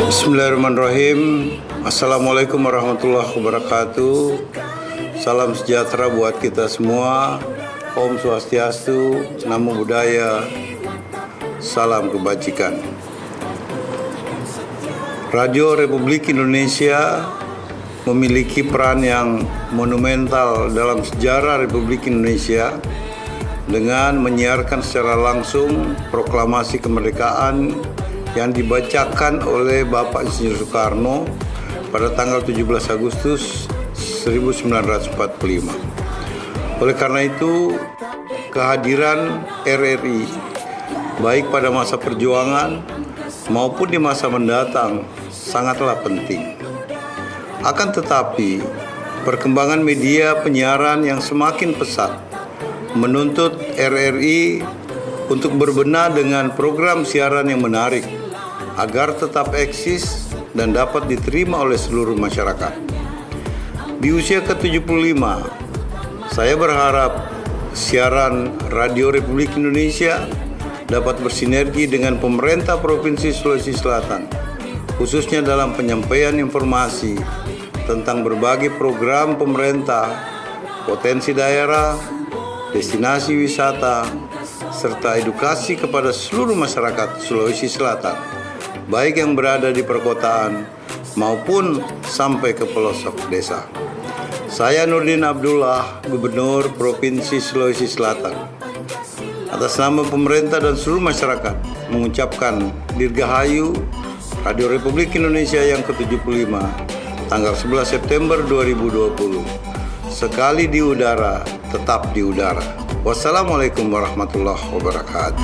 Bismillahirrahmanirrahim. Assalamualaikum warahmatullahi wabarakatuh. Salam sejahtera buat kita semua. Om Swastiastu, Namo Buddhaya, salam kebajikan. Radio Republik Indonesia memiliki peran yang monumental dalam sejarah Republik Indonesia dengan menyiarkan secara langsung proklamasi kemerdekaan yang dibacakan oleh Bapak Insinyur Soekarno pada tanggal 17 Agustus 1945. Oleh karena itu, kehadiran RRI baik pada masa perjuangan maupun di masa mendatang sangatlah penting. Akan tetapi, perkembangan media penyiaran yang semakin pesat menuntut RRI untuk berbenah dengan program siaran yang menarik agar tetap eksis dan dapat diterima oleh seluruh masyarakat. Di usia ke-75, saya berharap siaran Radio Republik Indonesia dapat bersinergi dengan pemerintah Provinsi Sulawesi Selatan, khususnya dalam penyampaian informasi tentang berbagai program pemerintah, potensi daerah, destinasi wisata, serta edukasi kepada seluruh masyarakat Sulawesi Selatan, baik yang berada di perkotaan maupun sampai ke pelosok desa. Saya Nurdin Abdullah, Gubernur Provinsi Sulawesi Selatan, atas nama pemerintah dan seluruh masyarakat mengucapkan Dirgahayu Radio Republik Indonesia yang ke-75 tanggal 11 September 2020. Sekali di udara, tetap di udara. Wassalamualaikum warahmatullahi wabarakatuh.